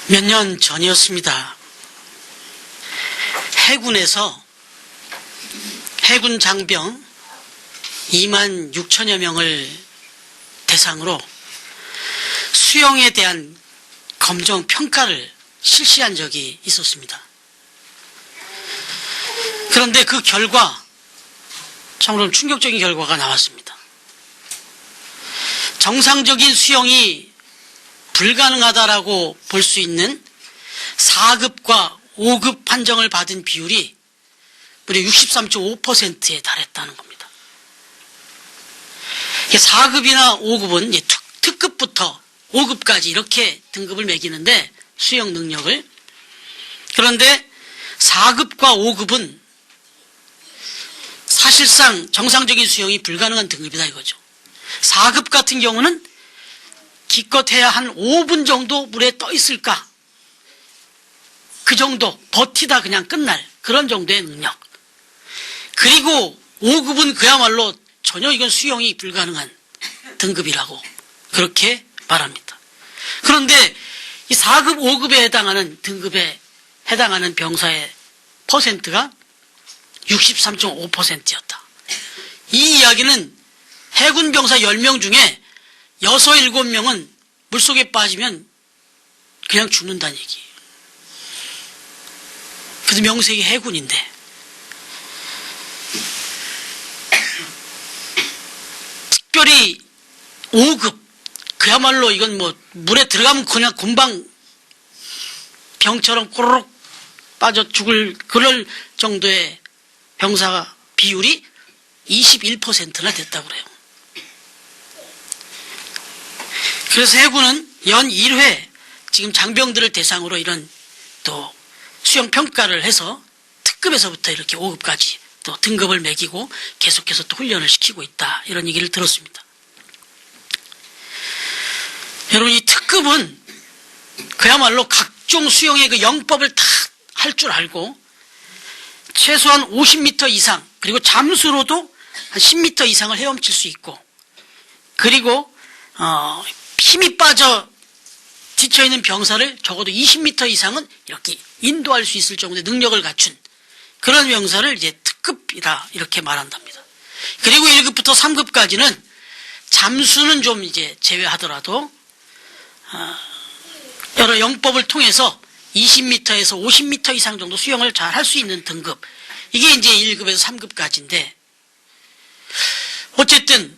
몇 년 전이었습니다. 해군에서 해군 장병 2만 6천여 명을 대상으로 수영에 대한 검정 평가를 실시한 적이 있었습니다. 그런데 그 결과 참으로 충격적인 결과가 나왔습니다. 정상적인 수영이 불가능하다라고 볼 수 있는 4급과 5급 판정을 받은 비율이 무려 63.5%에 달했다는 겁니다. 4급이나 5급은 특급부터 5급까지 이렇게 등급을 매기는데 수영 능력을, 그런데 4급과 5급은 사실상 정상적인 수영이 불가능한 등급이다 이거죠. 4급 같은 경우는 기껏해야 한 5분 정도 물에 떠 있을까, 그 정도 버티다 그냥 끝날 그런 정도의 능력. 그리고 5급은 그야말로 전혀 이건 수영이 불가능한 등급이라고 그렇게 말합니다. 그런데 이 4급, 5급에 해당하는 등급에 해당하는 병사의 퍼센트가 63.5%였다. 이 이야기는 해군 병사 10명 중에 6, 7명은 물속에 빠지면 그냥 죽는다는 얘기예요. 그래서 명색이 해군인데, 특별히 5급, 그야말로 이건 뭐 물에 들어가면 그냥 금방 병처럼 꼬르륵 빠져 죽을 그럴 정도의 병사 비율이 21%나 됐다고 그래요. 그래서 해군은 연 1회 지금 장병들을 대상으로 이런 또 수영 평가를 해서 특급에서부터 이렇게 5급까지 또 등급을 매기고 계속해서 또 훈련을 시키고 있다, 이런 얘기를 들었습니다. 여러분, 이 특급은 그야말로 각종 수영의 그 영법을 다 할 줄 알고 최소한 50m 이상, 그리고 잠수로도 한 10m 이상을 헤엄칠 수 있고, 그리고 힘이 빠져 지쳐있는 병사를 적어도 20m 이상은 이렇게 인도할 수 있을 정도의 능력을 갖춘 그런 병사를 이제 특급이다 이렇게 말한답니다. 그리고 1급부터 3급까지는 잠수는 좀 이제 제외하더라도 여러 영법을 통해서 20m에서 50m 이상 정도 수영을 잘 할 수 있는 등급, 이게 이제 1급에서 3급까지인데, 어쨌든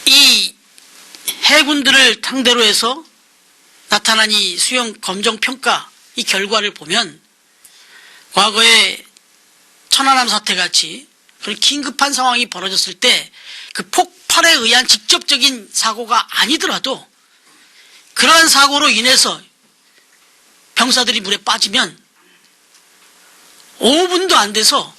이 해군들을 상대로 해서 나타난 이 수영 검정 평가 이 결과를 보면, 과거에 천안함 사태 같이 그런 긴급한 상황이 벌어졌을 때 그 폭발에 의한 직접적인 사고가 아니더라도 그러한 사고로 인해서 병사들이 물에 빠지면 5분도 안 돼서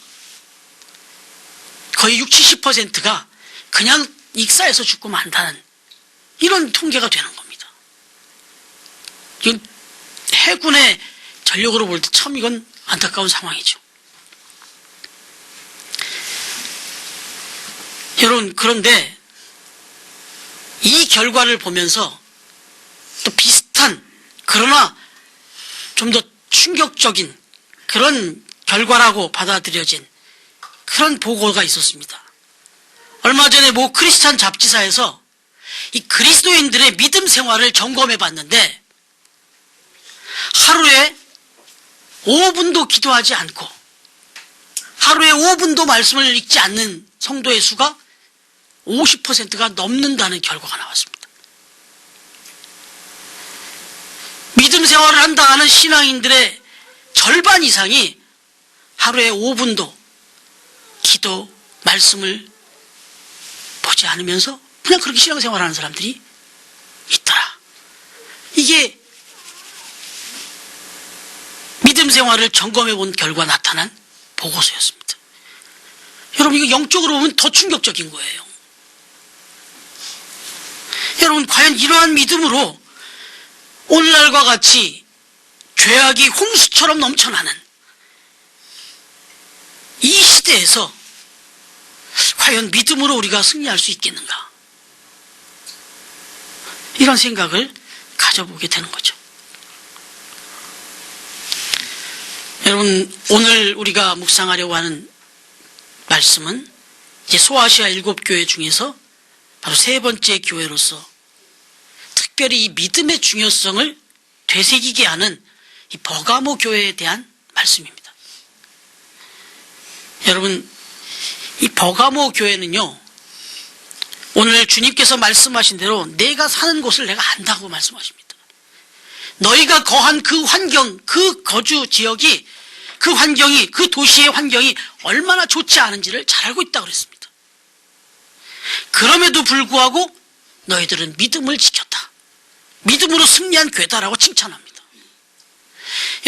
거의 60, 70%가 그냥 익사해서 죽고 만다는 이런 통계가 되는 겁니다. 이건 해군의 전력으로 볼 때 참 이건 안타까운 상황이죠. 여러분, 그런데 이 결과를 보면서 또 비슷한, 그러나 좀 더 충격적인 그런 결과라고 받아들여진 그런 보고가 있었습니다. 얼마 전에 모 크리스찬 잡지사에서 이 그리스도인들의 믿음 생활을 점검해 봤는데, 하루에 5분도 기도하지 않고 하루에 5분도 말씀을 읽지 않는 성도의 수가 50%가 넘는다는 결과가 나왔습니다. 믿음 생활을 한다 하는 신앙인들의 절반 이상이 하루에 5분도 기도, 말씀을 보지 않으면서 그냥 그렇게 신앙생활을 하는 사람들이 있더라. 이게 믿음 생활을 점검해 본 결과 나타난 보고서였습니다. 여러분, 이거 영적으로 보면 더 충격적인 거예요. 여러분, 과연 이러한 믿음으로 오늘날과 같이 죄악이 홍수처럼 넘쳐나는 이 시대에서 과연 믿음으로 우리가 승리할 수 있겠는가, 이런 생각을 가져보게 되는 거죠. 여러분, 오늘 우리가 묵상하려고 하는 말씀은 이제 소아시아 7교회 중에서 바로 세 번째 교회로서 특별히 이 믿음의 중요성을 되새기게 하는 이 버가모 교회에 대한 말씀입니다. 여러분, 이 버가모 교회는요, 오늘 주님께서 말씀하신 대로 내가 사는 곳을 내가 안다고 말씀하십니다. 너희가 거한 그 환경, 그 거주 지역이, 그 환경이, 그 도시의 환경이 얼마나 좋지 않은지를 잘 알고 있다고 그랬습니다. 그럼에도 불구하고 너희들은 믿음을 지켰다. 믿음으로 승리한 교회다라고 칭찬합니다.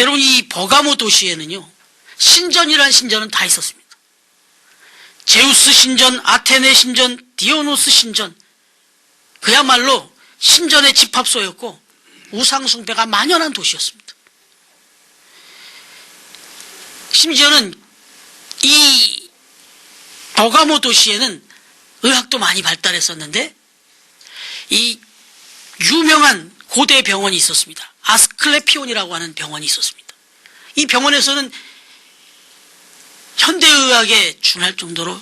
여러분, 이 버가모 도시에는요, 신전이라는 신전은 다 있었습니다. 제우스 신전, 아테네 신전, 디오노스 신전, 그야말로 신전의 집합소였고 우상숭배가 만연한 도시였습니다. 심지어는 이 버가모 도시에는 의학도 많이 발달했었는데 이 유명한 고대 병원이 있었습니다. 아스클레피온이라고 하는 병원이 있었습니다. 이 병원에서는 현대의학에 준할 정도로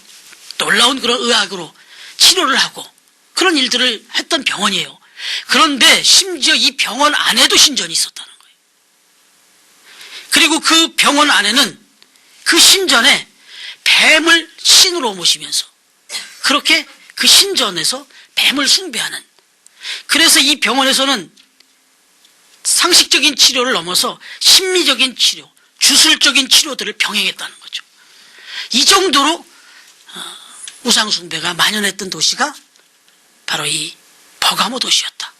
놀라운 그런 의학으로 치료를 하고 그런 일들을 했던 병원이에요. 그런데 심지어 이 병원 안에도 신전이 있었다는 거예요. 그리고 그 병원 안에는 그 신전에 뱀을 신으로 모시면서 그렇게 그 신전에서 뱀을 숭배하는, 그래서 이 병원에서는 상식적인 치료를 넘어서 심리적인 치료, 주술적인 치료들을 병행했다는 거죠. 이 정도로 우상숭배가 만연했던 도시가 바로 이 버가모 도시였다.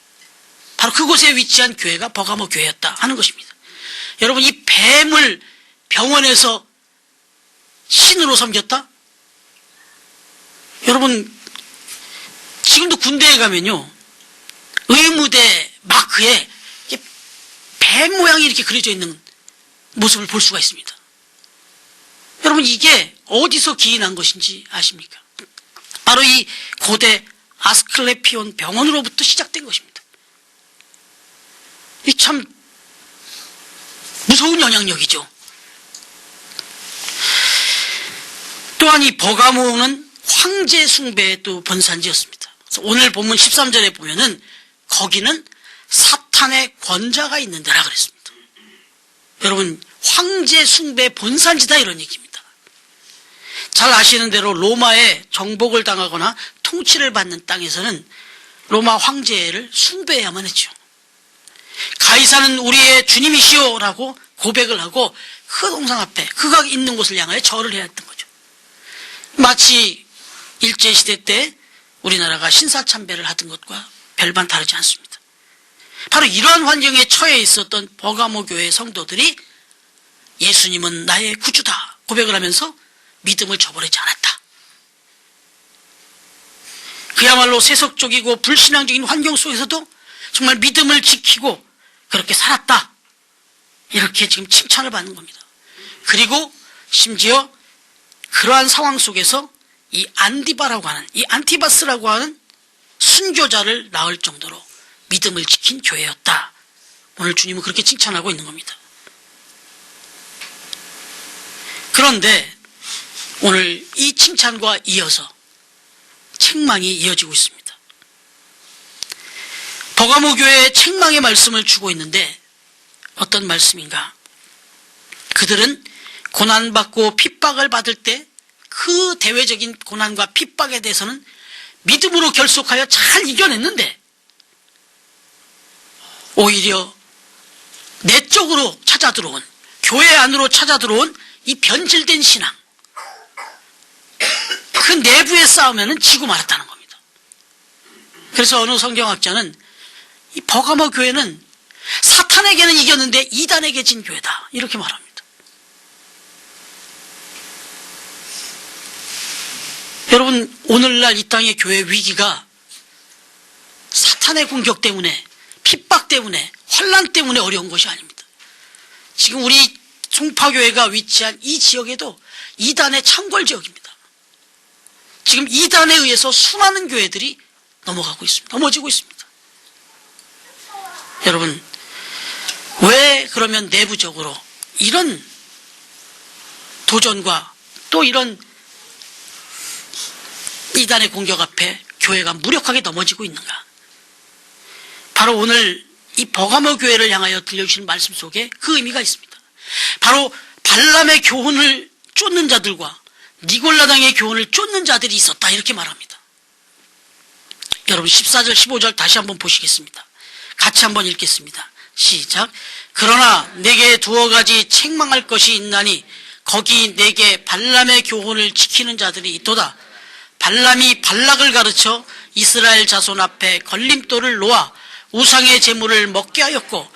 바로 그곳에 위치한 교회가 버가모 교회였다 하는 것입니다. 여러분, 이 뱀을 병원에서 신으로 섬겼다? 여러분, 지금도 군대에 가면요, 의무대 마크에 뱀 모양이 이렇게 그려져 있는 모습을 볼 수가 있습니다. 여러분, 이게 어디서 기인한 것인지 아십니까? 바로 이 고대 아스클레피온 병원으로부터 시작된 것입니다. 이 참 무서운 영향력이죠. 또한 이 버가모는 황제 숭배의 또 본산지였습니다. 그래서 오늘 본문 13절에 보면은 거기는 사탄의 권자가 있는 데라 그랬습니다. 여러분, 황제 숭배 본산지다 이런 얘기입니다. 잘 아시는 대로 로마의 정복을 당하거나 통치를 받는 땅에서는 로마 황제를 숭배해야만 했죠. 가이사는 우리의 주님이시오라고 고백을 하고 그 동상 앞에 그가 있는 곳을 향하여 절을 해야 했던 거죠. 마치 일제시대 때 우리나라가 신사참배를 하던 것과 별반 다르지 않습니다. 바로 이러한 환경에 처해 있었던 버가모 교회의 성도들이 예수님은 나의 구주다 고백을 하면서 믿음을 저버리지 않았다. 그야말로 세속적이고 불신앙적인 환경 속에서도 정말 믿음을 지키고 그렇게 살았다. 이렇게 지금 칭찬을 받는 겁니다. 그리고 심지어 그러한 상황 속에서 이 안디바라고 하는, 이 안티바스라고 하는 순교자를 낳을 정도로 믿음을 지킨 교회였다. 오늘 주님은 그렇게 칭찬하고 있는 겁니다. 그런데 오늘 이 칭찬과 이어서 책망이 이어지고 있습니다. 버가모 교회의 책망의 말씀을 주고 있는데 어떤 말씀인가? 그들은 고난받고 핍박을 받을 때 그 대외적인 고난과 핍박에 대해서는 믿음으로 결속하여 잘 이겨냈는데 오히려 내적으로 찾아들어온, 교회 안으로 찾아들어온 이 변질된 신앙, 그 내부의 싸움에는 지고 말았다는 겁니다. 그래서 어느 성경학자는 이 버가모 교회는 사탄에게는 이겼는데 이단에게 진 교회다 이렇게 말합니다. 여러분, 오늘날 이 땅의 교회 위기가 사탄의 공격 때문에, 핍박 때문에, 환난 때문에 어려운 것이 아닙니다. 지금 우리 송파교회가 위치한 이 지역에도 이단의 창궐 지역입니다. 지금 이단에 의해서 수많은 교회들이 넘어지고 있습니다. 여러분, 왜 그러면 내부적으로 이런 도전과 또 이런 이단의 공격 앞에 교회가 무력하게 넘어지고 있는가? 바로 오늘 이 버가모 교회를 향하여 들려주신 말씀 속에 그 의미가 있습니다. 바로 발람의 교훈을 쫓는 자들과 니골라당의 교훈을 쫓는 자들이 있었다, 이렇게 말합니다. 여러분, 14절 15절 다시 한번 보시겠습니다. 같이 한번 읽겠습니다. 시작. 그러나 내게 두어 가지 책망할 것이 있나니 거기 내게 발람의 교훈을 지키는 자들이 있도다. 발람이 발락을 가르쳐 이스라엘 자손 앞에 걸림돌을 놓아 우상의 제물을 먹게 하였고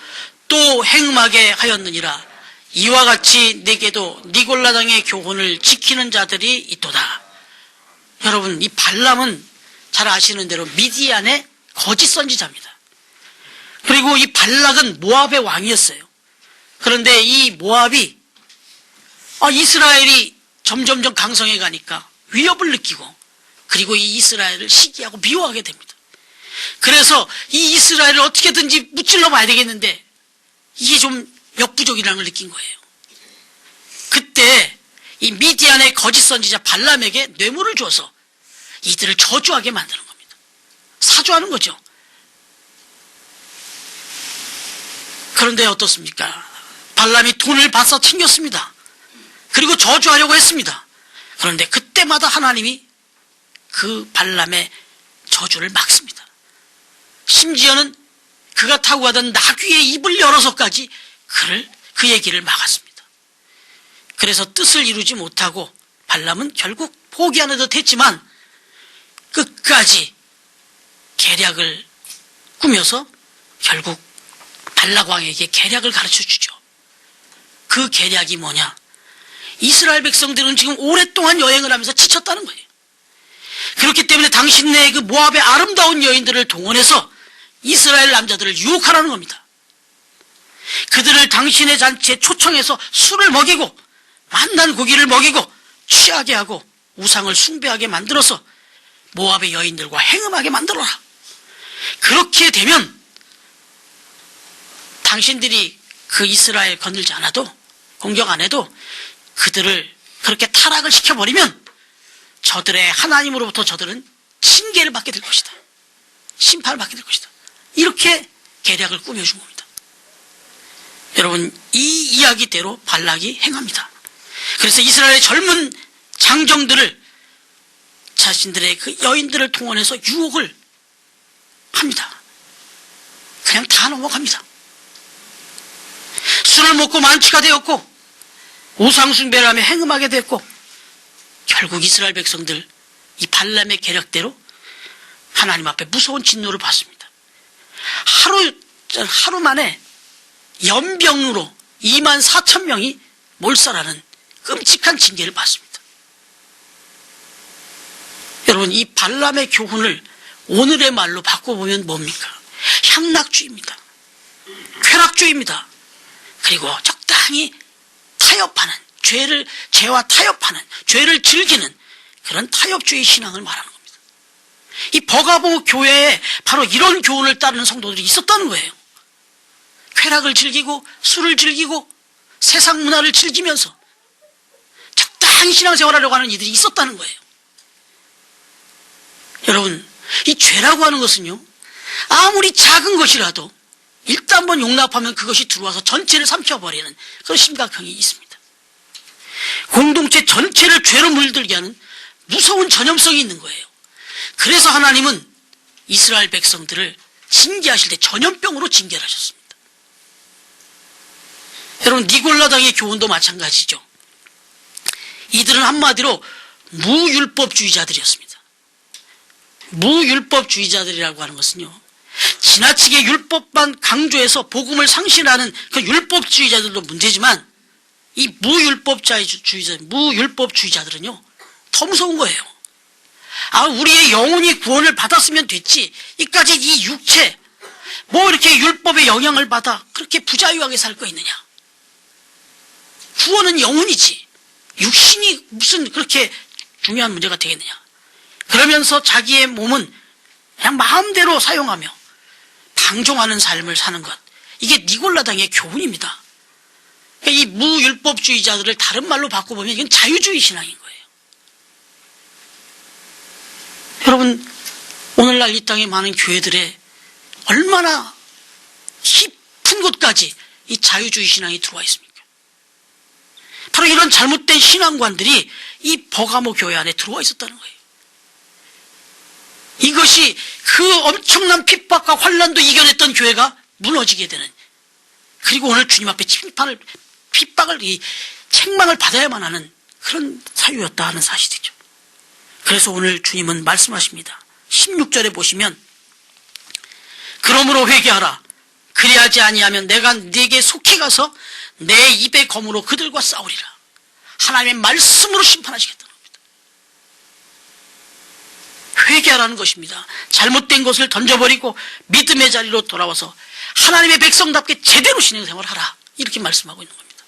또 행음하게 하였느니라. 이와 같이 내게도 니골라당의 교훈을 지키는 자들이 있도다. 여러분, 이 발람은 잘 아시는 대로 미디안의 거짓 선지자입니다. 그리고 이 발락은 모압의 왕이었어요. 그런데 이 모압이 이스라엘이 점점점 강성해 가니까 위협을 느끼고 그리고 이 이스라엘을 시기하고 미워하게 됩니다. 그래서 이 이스라엘을 어떻게든지 무찔러 봐야 되겠는데 이게 좀 역부족이라는 걸 느낀 거예요. 그때 이 미디안의 거짓 선지자 발람에게 뇌물을 줘서 이들을 저주하게 만드는 겁니다. 사주하는 거죠. 그런데 어떻습니까? 발람이 돈을 받아서 챙겼습니다. 그리고 저주하려고 했습니다. 그런데 그때마다 하나님이 그 발람의 저주를 막습니다. 심지어는 그가 타고 가던 나귀의 입을 열어서까지 그의 길을 막았습니다. 그래서 뜻을 이루지 못하고 발람은 결국 포기하는 듯 했지만 끝까지 계략을 꾸며서 결국 발락 왕에게 계략을 가르쳐 주죠. 그 계략이 뭐냐? 이스라엘 백성들은 지금 오랫동안 여행을 하면서 지쳤다는 거예요. 그렇기 때문에 당신네 그 모압의 아름다운 여인들을 동원해서 이스라엘 남자들을 유혹하라는 겁니다. 그들을 당신의 잔치에 초청해서 술을 먹이고 맛난 고기를 먹이고 취하게 하고 우상을 숭배하게 만들어서 모압의 여인들과 행음하게 만들어라. 그렇게 되면 당신들이 그 이스라엘 건들지 않아도, 공격 안 해도 그들을 그렇게 타락을 시켜버리면 저들의 하나님으로부터 저들은 징계를 받게 될 것이다. 심판을 받게 될 것이다. 이렇게 계략을 꾸며준 겁니다. 여러분, 이 이야기대로 발락이 행합니다. 그래서 이스라엘의 젊은 장정들을 자신들의 그 여인들을 통원해서 유혹을 합니다. 그냥 다 넘어갑니다. 술을 먹고 만취가 되었고 우상숭배를 하며 행음하게 됐고 결국 이스라엘 백성들 이 발람의 계략대로 하나님 앞에 무서운 진노를 받습니다. 하루 만에 연병으로 24,000명이 몰살하는 끔찍한 징계를 받습니다. 여러분, 이 발람의 교훈을 오늘의 말로 바꿔보면 뭡니까? 향락주의입니다. 쾌락주의입니다. 그리고 적당히 타협하는, 죄와 타협하는, 죄를 즐기는 그런 타협주의 신앙을 말하는 겁니다. 이 버가모 교회에 바로 이런 교훈을 따르는 성도들이 있었다는 거예요. 쾌락을 즐기고 술을 즐기고 세상 문화를 즐기면서 적당히 신앙생활하려고 하는 이들이 있었다는 거예요. 여러분, 이 죄라고 하는 것은요, 아무리 작은 것이라도 일단 한번 용납하면 그것이 들어와서 전체를 삼켜버리는 그런 심각성이 있습니다. 공동체 전체를 죄로 물들게 하는 무서운 전염성이 있는 거예요. 그래서 하나님은 이스라엘 백성들을 징계하실 때 전염병으로 징계를 하셨습니다. 여러분, 니골라당의 교훈도 마찬가지죠. 이들은 한마디로 무율법주의자들이었습니다. 무율법주의자들이라고 하는 것은요, 지나치게 율법만 강조해서 복음을 상실하는 그 율법주의자들도 문제지만 이 무율법주의자들은요 더 무서운 거예요. 우리의 영혼이 구원을 받았으면 됐지, 이까지 이 육체 뭐 이렇게 율법의 영향을 받아 그렇게 부자유하게 살 거 있느냐. 구원은 영혼이지 육신이 무슨 그렇게 중요한 문제가 되겠느냐. 그러면서 자기의 몸은 그냥 마음대로 사용하며 방종하는 삶을 사는 것, 이게 니골라당의 교훈입니다. 그러니까 이 무율법주의자들을 다른 말로 바꿔보면 이건 자유주의 신앙인 거예요. 여러분, 오늘날 이 땅의 많은 교회들에 얼마나 깊은 곳까지 이 자유주의 신앙이 들어와 있습니까? 바로 이런 잘못된 신앙관들이 이 버가모 교회 안에 들어와 있었다는 거예요. 이것이 그 엄청난 핍박과 환난도 이겨냈던 교회가 무너지게 되는, 그리고 오늘 주님 앞에 핍박을, 이 책망을 받아야만 하는 그런 사유였다 하는 사실이죠. 그래서 오늘 주님은 말씀하십니다. 16절에 보시면, 그러므로 회개하라. 그리하지 아니하면 내가 네게 속히 가서 내 입의 검으로 그들과 싸우리라. 하나님의 말씀으로 심판하시겠다는 겁니다. 회개하라는 것입니다. 잘못된 것을 던져버리고 믿음의 자리로 돌아와서 하나님의 백성답게 제대로 신앙생활을 하라. 이렇게 말씀하고 있는 겁니다.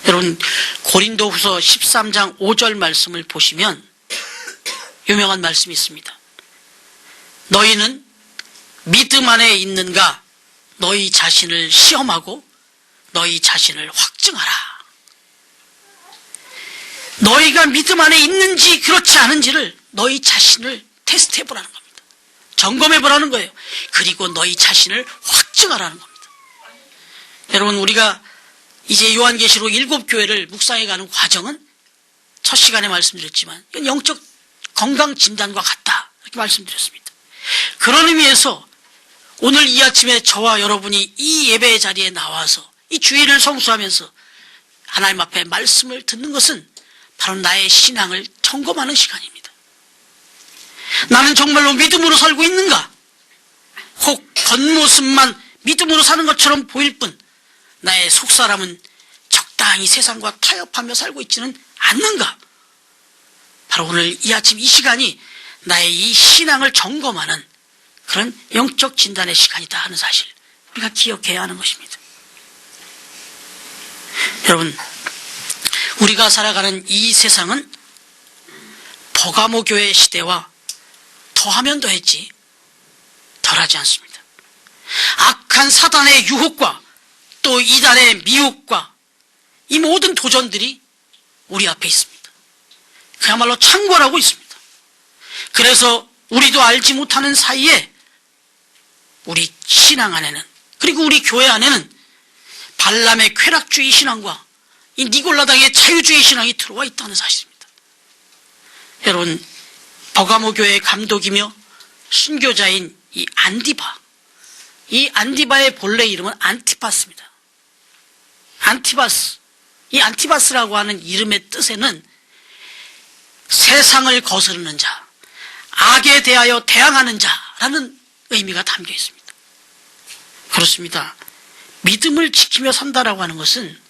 여러분, 고린도후서 13장 5절 말씀을 보시면 유명한 말씀이 있습니다. 너희는 믿음 안에 있는가? 너희 자신을 시험하고 너희 자신을 확증하라. 너희가 믿음 안에 있는지 그렇지 않은지를 너희 자신을 테스트해보라는 겁니다. 점검해보라는 거예요. 그리고 너희 자신을 확증하라는 겁니다. 여러분, 우리가 이제 요한계시록 7교회를 묵상해가는 과정은 첫 시간에 말씀드렸지만 이건 영적 건강진단과 같다, 이렇게 말씀드렸습니다. 그런 의미에서 오늘 이 아침에 저와 여러분이 이 예배의 자리에 나와서 이 주일을 성수하면서 하나님 앞에 말씀을 듣는 것은 바로 나의 신앙을 점검하는 시간입니다. 나는 정말로 믿음으로 살고 있는가? 혹 겉모습만 믿음으로 사는 것처럼 보일 뿐 나의 속사람은 적당히 세상과 타협하며 살고 있지는 않는가? 바로 오늘 이 아침 이 시간이 나의 이 신앙을 점검하는 그런 영적 진단의 시간이다 하는 사실, 우리가 기억해야 하는 것입니다. 여러분, 우리가 살아가는 이 세상은 버가모 교회 시대와 더하면 더했지 덜하지 않습니다. 악한 사단의 유혹과 또 이단의 미혹과 이 모든 도전들이 우리 앞에 있습니다. 그야말로 창궐하고 있습니다. 그래서 우리도 알지 못하는 사이에 우리 신앙 안에는, 그리고 우리 교회 안에는 발람의 쾌락주의 신앙과 이 니골라당의 자유주의 신앙이 들어와 있다는 사실입니다. 여러분, 버가모 교회의 감독이며 순교자인 이 안디바, 이 안디바의 본래 이름은 안티파스입니다. 안티바스, 이 안티바스라고 하는 이름의 뜻에는 세상을 거스르는 자, 악에 대하여 대항하는 자라는 의미가 담겨 있습니다. 그렇습니다. 믿음을 지키며 산다라고 하는 것은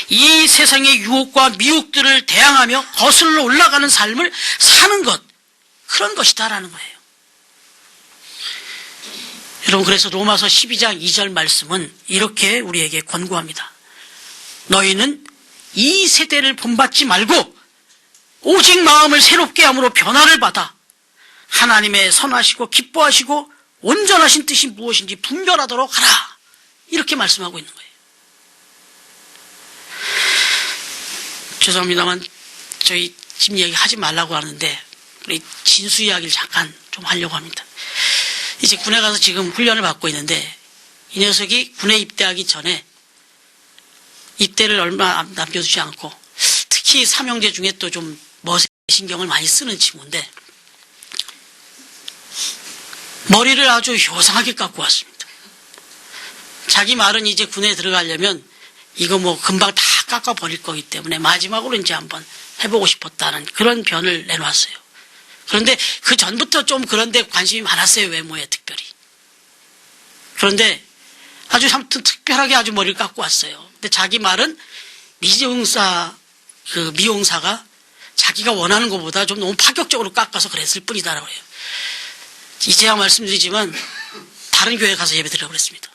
이 세상의 유혹과 미혹들을 대항하며 거슬러 올라가는 삶을 사는 것, 그런 것이다라는 거예요. 여러분, 그래서 로마서 12장 2절 말씀은 이렇게 우리에게 권고합니다. 너희는 이 세대를 본받지 말고 오직 마음을 새롭게 함으로 변화를 받아 하나님의 선하시고 기뻐하시고 온전하신 뜻이 무엇인지 분별하도록 하라, 이렇게 말씀하고 있는 거예요. 죄송합니다만 저희 집 이야기 하지 말라고 하는데 우리 진수 이야기를 잠깐 좀 하려고 합니다. 이제 군에 가서 지금 훈련을 받고 있는데 이 녀석이 군에 입대하기 전에 입대를 얼마 남겨두지 않고 특히 삼형제 중에 또 좀 멋에 신경을 많이 쓰는 친구인데 머리를 아주 효상하게 깎고 왔습니다. 자기 말은 이제 군에 들어가려면 이거 뭐 금방 다 깎아버릴 거기 때문에 마지막으로 이제 한번 해보고 싶었다는 그런 변을 내놓았어요. 그런데 그 전부터 좀 그런데 관심이 많았어요. 외모에 특별히. 그런데 아주 참 특별하게 아주 머리를 깎고 왔어요. 근데 자기 말은 미용사가 자기가 원하는 것보다 좀 너무 파격적으로 깎아서 그랬을 뿐이다라고 해요. 이제야 말씀드리지만 다른 교회 가서 예배 드리라고 그랬습니다.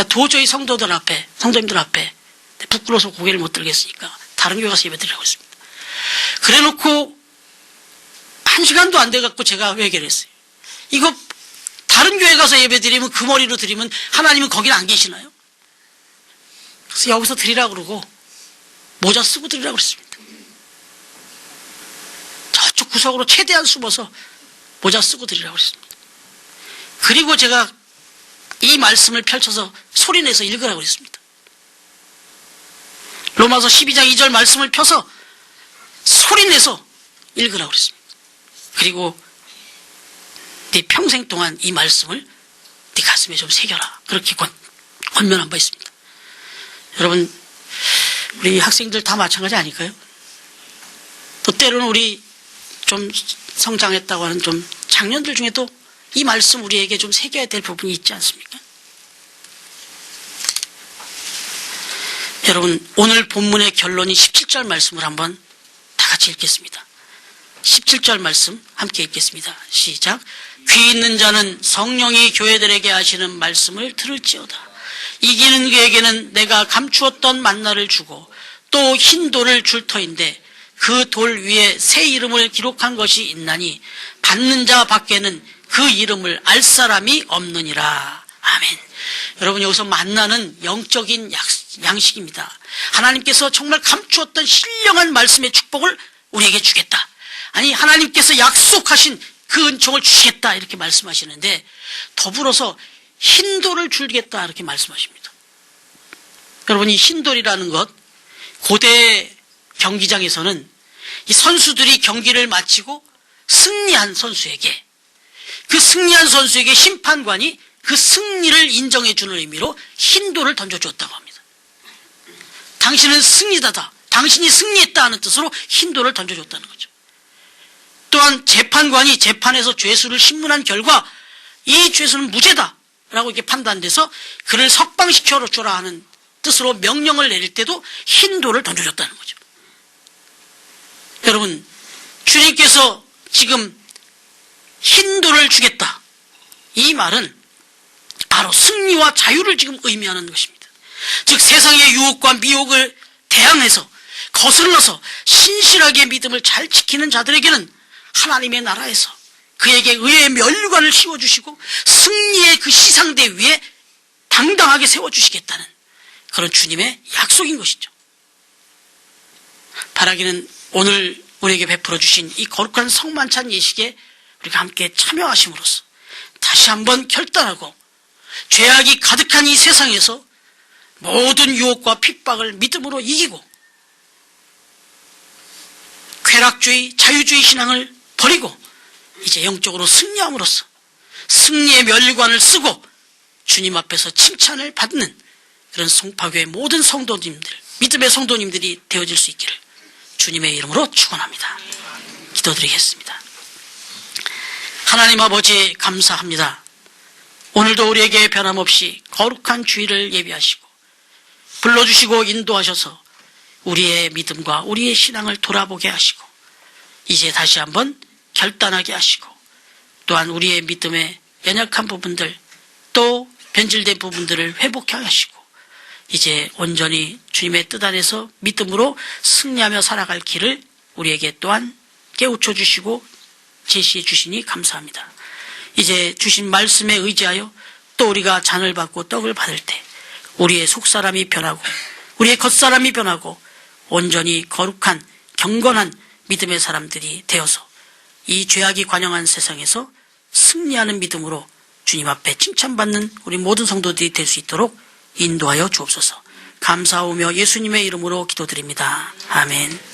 도저히 성도님들 앞에 부끄러워서 고개를 못 들겠으니까 다른 교회 가서 예배 드리라고 했습니다. 그래 놓고 1시간도 안 돼갖고 제가 회개를 했어요. 이거 다른 교회 가서 예배 드리면 그 머리로 드리면 하나님은 거기는 안 계시나요? 그래서 여기서 드리라고 그러고 모자 쓰고 드리라고 그랬습니다. 저쪽 구석으로 최대한 숨어서 모자 쓰고 드리라고 그랬습니다. 그리고 제가 이 말씀을 펼쳐서 소리내서 읽으라고 그랬습니다. 로마서 12장 2절 말씀을 펴서 소리내서 읽으라고 그랬습니다. 그리고 네 평생 동안 이 말씀을 네 가슴에 좀 새겨라. 그렇게 권면한 바 있습니다. 여러분, 우리 학생들 다 마찬가지 아닐까요? 또 때로는 우리 좀 성장했다고 하는 좀 장년들 중에도 이 말씀 우리에게 좀 새겨야 될 부분이 있지 않습니까? 여러분, 오늘 본문의 결론이 17절 말씀을 한번 다 같이 읽겠습니다. 17절 말씀 함께 읽겠습니다. 시작. 귀 있는 자는 성령이 교회들에게 하시는 말씀을 들을지어다. 이기는 그에게는 내가 감추었던 만나를 주고 또 흰 돌을 줄 터인데 그 돌 위에 새 이름을 기록한 것이 있나니 받는 자 밖에는 그 이름을 알 사람이 없느니라. 아멘. 여러분, 여기서 만나는 영적인 양식입니다. 하나님께서 정말 감추었던 신령한 말씀의 축복을 우리에게 주겠다. 아니, 하나님께서 약속하신 그 은총을 주시겠다 이렇게 말씀하시는데 더불어서 흰돌을 주겠다 이렇게 말씀하십니다. 여러분, 이 흰돌이라는 것, 고대 경기장에서는 이 선수들이 경기를 마치고 승리한 선수에게, 그 승리한 선수에게 심판관이 그 승리를 인정해 주는 의미로 흰돌을 던져주었다고 합니다. 당신은 승리자다, 당신이 승리했다 하는 뜻으로 흰돌을 던져줬다는 거죠. 또한 재판관이 재판에서 죄수를 신문한 결과 이 죄수는 무죄다 라고 이렇게 판단돼서 그를 석방시켜 주라 하는 뜻으로 명령을 내릴 때도 흰돌을 던져줬다는 거죠. 여러분, 주님께서 지금 흰돌을 주겠다, 이 말은 바로 승리와 자유를 지금 의미하는 것입니다. 즉 세상의 유혹과 미혹을 대항해서 거슬러서 신실하게 믿음을 잘 지키는 자들에게는 하나님의 나라에서 그에게 의의 면류관을 씌워주시고 승리의 그 시상대 위에 당당하게 세워주시겠다는 그런 주님의 약속인 것이죠. 바라기는 오늘 우리에게 베풀어 주신 이 거룩한 성만찬 예식에 우리가 함께 참여하심으로써 다시 한번 결단하고 죄악이 가득한 이 세상에서 모든 유혹과 핍박을 믿음으로 이기고 쾌락주의, 자유주의 신앙을 버리고 이제 영적으로 승리함으로써 승리의 면류관을 쓰고 주님 앞에서 칭찬을 받는 그런 송파교의 모든 성도님들, 믿음의 성도님들이 되어질 수 있기를 주님의 이름으로 축원합니다. 기도드리겠습니다. 하나님 아버지, 감사합니다. 오늘도 우리에게 변함없이 거룩한 주일을 예비하시고 불러주시고 인도하셔서 우리의 믿음과 우리의 신앙을 돌아보게 하시고 이제 다시 한번 결단하게 하시고 또한 우리의 믿음의 연약한 부분들 또 변질된 부분들을 회복하게 하시고 이제 온전히 주님의 뜻 안에서 믿음으로 승리하며 살아갈 길을 우리에게 또한 깨우쳐 주시고 제시해 주시니 감사합니다. 이제 주신 말씀에 의지하여 또 우리가 잔을 받고 떡을 받을 때 우리의 속사람이 변하고 우리의 겉사람이 변하고 온전히 거룩한 경건한 믿음의 사람들이 되어서 이 죄악이 관영한 세상에서 승리하는 믿음으로 주님 앞에 칭찬받는 우리 모든 성도들이 될 수 있도록 인도하여 주옵소서. 감사하오며 예수님의 이름으로 기도드립니다. 아멘.